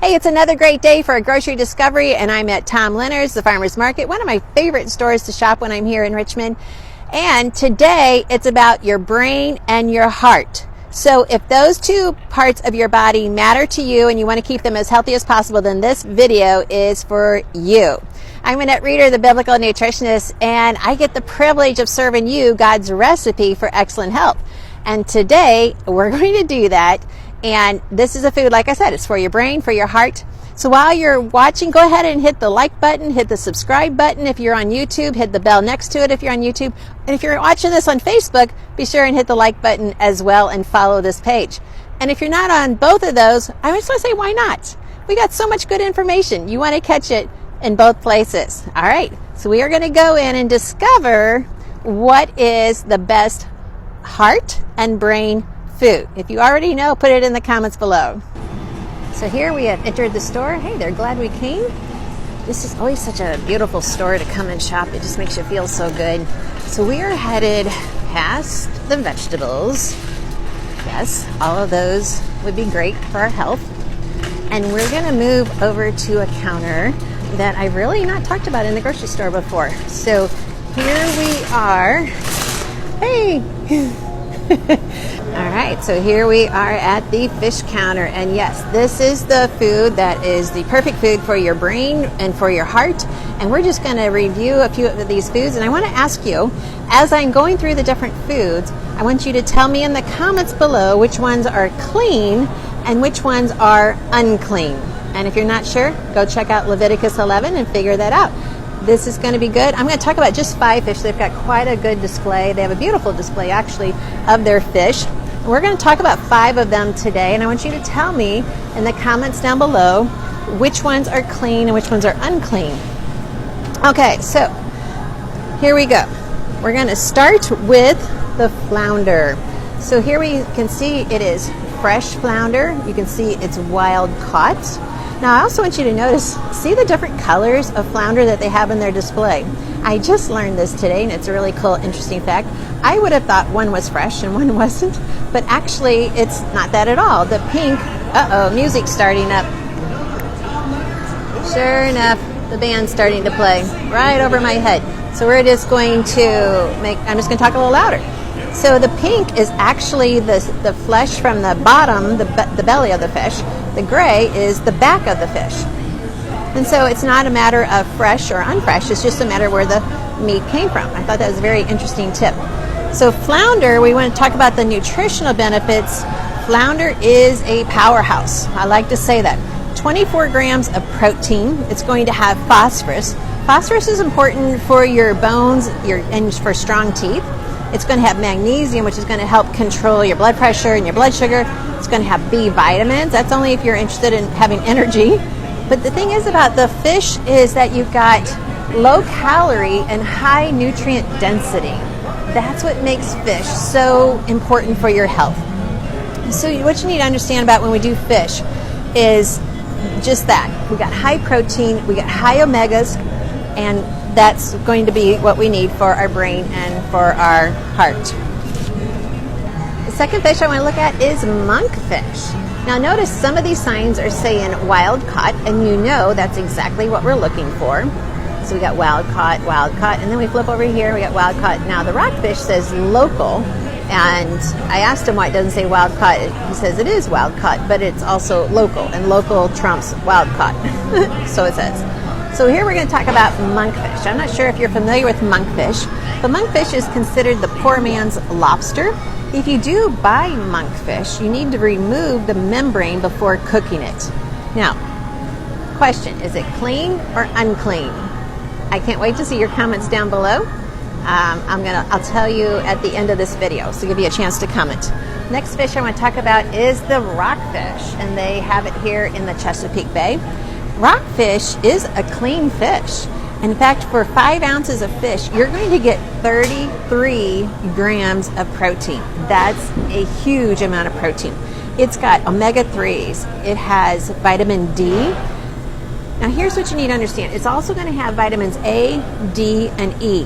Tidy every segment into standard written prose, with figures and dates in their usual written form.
Hey, it's another great day for a grocery discovery, and I'm at Tom Leonard's, the farmer's market, one of my favorite stores to shop when I'm here in Richmond. And today it's about your brain and your heart. So if those two parts of your body matter to you and you want to keep them as healthy as possible, then this video is for you. I'm Annette Reeder, the biblical nutritionist, and I get the privilege of serving you God's recipe for excellent health. And today we're going to do that. And this is a food, like I said, it's for your brain, for your heart. So while you're watching, go ahead and hit the like button, hit the subscribe button if you're on YouTube, hit the bell next to it if you're on YouTube. And if you're watching this on Facebook, be sure and hit the like button as well and follow this page. And if you're not on both of those, I just want to say, why not? We got so much good information. You want to catch it in both places. All right, so we are going to go in and discover what is the best heart and brain food. If you already know, put it in the comments below. So here we have entered the store. Hey, they're glad we came. This is always such a beautiful store to come and shop. It just makes you feel so good. So we are headed past the vegetables. Yes, all of those would be great for our health. And we're going to move over to a counter that I've really not talked about in the grocery store before. So here we are. Hey! All right, so here we are at the fish counter, and yes, this is the food that is the perfect food for your brain and for your heart. And we're just going to review a few of these foods, and I want to ask you, as I'm going through the different foods, I want you to tell me in the comments below which ones are clean and which ones are unclean. And if you're not sure, go check out Leviticus 11 and figure that out. This is going to be good. I'm going to talk about just 5 fish. They've got quite a good display. They have a beautiful display, actually, of their fish. And we're going to talk about 5 of them today. And I want you to tell me in the comments down below which ones are clean and which ones are unclean. Okay, so here we go. We're going to start with the flounder. So here we can see it is fresh flounder. You can see it's wild caught. Now, I also want you to notice, see the different colors of flounder that they have in their display. I just learned this today, and it's a really cool, interesting fact. I would have thought one was fresh and one wasn't, but actually it's not that at all. The pink, music's starting up. Sure enough, the band's starting to play right over my head. So we're just going to I'm just going to talk a little louder. So the pink is actually the flesh from the bottom, the belly of the fish. The gray is the back of the fish. And so it's not a matter of fresh or unfresh, it's just a matter where the meat came from. I thought that was a very interesting tip. So flounder, we want to talk about the nutritional benefits. Flounder is a powerhouse. I like to say that. 24 grams of protein. It's going to have phosphorus. Phosphorus is important for your bones and for strong teeth. It's going to have magnesium, which is going to help control your blood pressure and your blood sugar. It's going to have B vitamins. That's only if you're interested in having energy. But the thing is about the fish is that you've got low calorie and high nutrient density. That's what makes fish so important for your health. So what you need to understand about when we do fish is just that. We got high protein, we got high omegas, and that's going to be what we need for our brain and for our heart. The second fish I want to look at is monkfish. Now notice some of these signs are saying wild caught, and you know that's exactly what we're looking for. So we got wild caught, and then we flip over here, we got wild caught. Now the rockfish says local, and I asked him why it doesn't say wild caught. He says it is wild caught, but it's also local, and local trumps wild caught. So it says. So here we're going to talk about monkfish. I'm not sure if you're familiar with monkfish, but monkfish is considered the poor man's lobster. If you do buy monkfish, you need to remove the membrane before cooking it. Now, question, is it clean or unclean? I can't wait to see your comments down below. I'll tell you at the end of this video, so give you a chance to comment. Next fish I want to talk about is the rockfish, and they have it here in the Chesapeake Bay. Rockfish is a clean fish. In fact, for 5 ounces of fish, you're going to get 33 grams of protein. That's a huge amount of protein. It's got omega-3s. It has vitamin D. Now, here's what you need to understand. It's also going to have vitamins A, D, and E.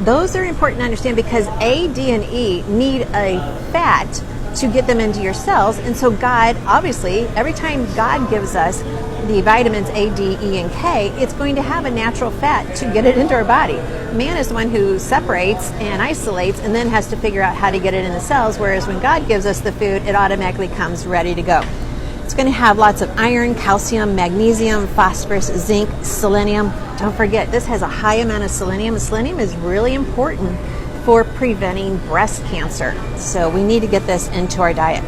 Those are important to understand because A, D, and E need a fat to get them into your cells. And so God, obviously, every time God gives us the vitamins A, D, E, and K, it's going to have a natural fat to get it into our body. Man is the one who separates and isolates and then has to figure out how to get it in the cells, whereas when God gives us the food, it automatically comes ready to go. It's going to have lots of iron, calcium, magnesium, phosphorus, zinc, selenium. Don't forget, this has a high amount of selenium. Selenium is really important for preventing breast cancer. So we need to get this into our diet.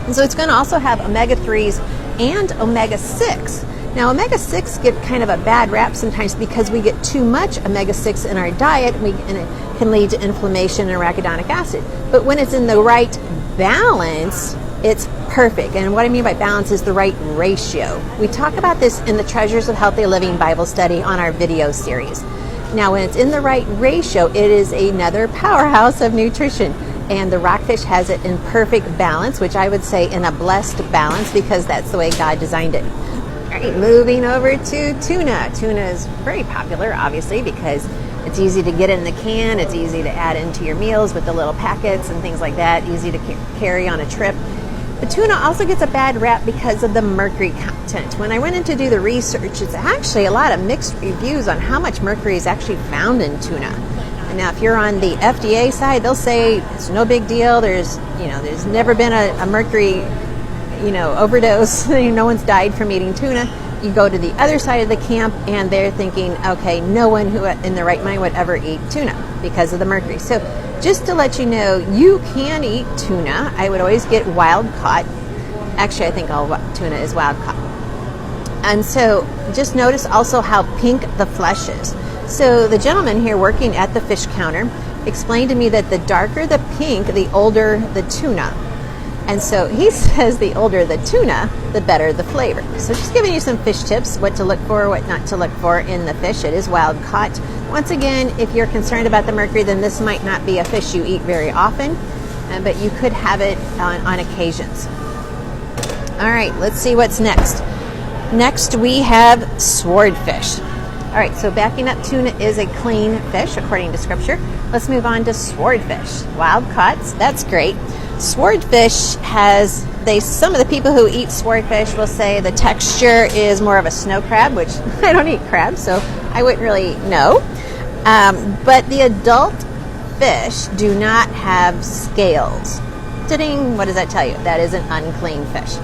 And so it's going to also have omega-3s and omega-6. Now, omega-6 get kind of a bad rap sometimes because we get too much omega-6 in our diet, and it can lead to inflammation and arachidonic acid. But when it's in the right balance, it's perfect. And what I mean by balance is the right ratio. We talk about this in the Treasures of Healthy Living Bible study on our video series. Now, when it's in the right ratio, it is another powerhouse of nutrition. And the Rockfish has it in perfect balance, which I would say in a blessed balance, because that's the way God designed it. All right, moving over to tuna. Tuna is very popular, obviously, because it's easy to get in the can. It's easy to add into your meals with the little packets and things like that. Easy to carry on a trip. But tuna also gets a bad rap because of the mercury content. When I went in to do the research, it's actually a lot of mixed reviews on how much mercury is actually found in tuna. And now, if you're on the FDA side, they'll say it's no big deal. There's never been a mercury, overdose. No one's died from eating tuna. You go to the other side of the camp, and they're thinking, okay, no one who in their right mind would ever eat tuna because of the mercury. So just to let you know, you can eat tuna. I would always get wild caught. Actually, I think all tuna is wild caught. And so just notice also how pink the flesh is. So the gentleman here working at the fish counter explained to me that the darker the pink, the older the tuna. And so he says the older the tuna, the better the flavor. So just giving you some fish tips, what to look for, what not to look for in the fish. It is wild caught. Once again, if you're concerned about the mercury, then this might not be a fish you eat very often, but you could have it on occasions. All right, let's see what's next. Next, we have swordfish. All right, so backing up, tuna is a clean fish, according to Scripture. Let's move on to swordfish. Wild caught, that's great. Swordfish has, some of the people who eat swordfish will say the texture is more of a snow crab, which I don't eat crabs, so I wouldn't really know. But the adult fish do not have scales. Ta-ding, what does that tell you? That is an unclean fish.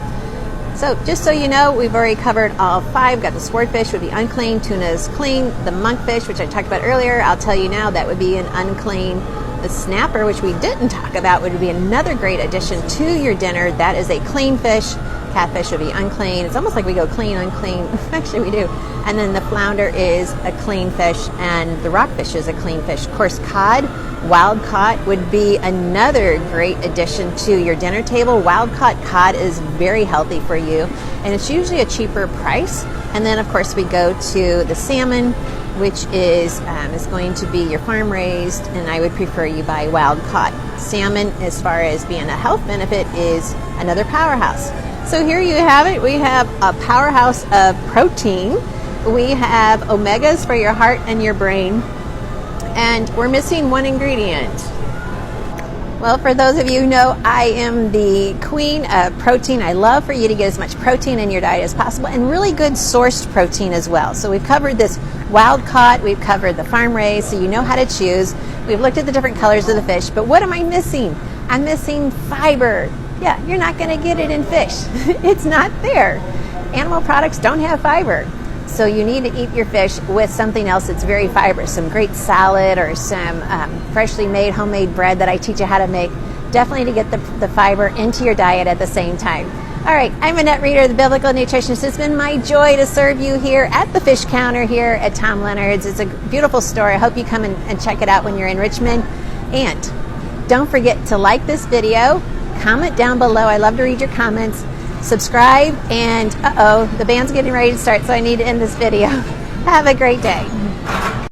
So just so you know, we've already covered all 5. Got the swordfish would be unclean, tuna is clean. The monkfish, which I talked about earlier, I'll tell you now, that would be an unclean. The snapper, which we didn't talk about, would be another great addition to your dinner. That is a clean fish. Catfish would be unclean. It's almost like we go clean, unclean. Actually, we do. And then the flounder is a clean fish, and the rockfish is a clean fish. Of course, cod, wild caught, would be another great addition to your dinner table. Wild caught cod is very healthy for you, and it's usually a cheaper price. And then, of course, we go to the salmon, which is going to be your farm raised, and I would prefer you buy wild caught. Salmon, as far as being a health benefit, is another powerhouse. So here you have it. We have a powerhouse of protein. We have omegas for your heart and your brain, and we're missing one ingredient. Well, for those of you who know, I am the queen of protein. I love for you to get as much protein in your diet as possible, and really good sourced protein as well. So we've covered this wild caught, we've covered the farm raised, so you know how to choose. We've looked at the different colors of the fish, but what am I missing? I'm missing fiber. Yeah, you're not going to get it in fish. It's not there. Animal products don't have fiber. So you need to eat your fish with something else that's very fibrous, some great salad or some freshly made homemade bread that I teach you how to make. Definitely to get the fiber into your diet at the same time. All right, I'm Annette Reeder, the Biblical Nutritionist. It's been my joy to serve you here at the fish counter here at Tom Leonard's. It's a beautiful store. I hope you come and check it out when you're in Richmond. And don't forget to like this video, comment down below. I love to read your comments. Subscribe, and the band's getting ready to start, so I need to end this video. Have a great day.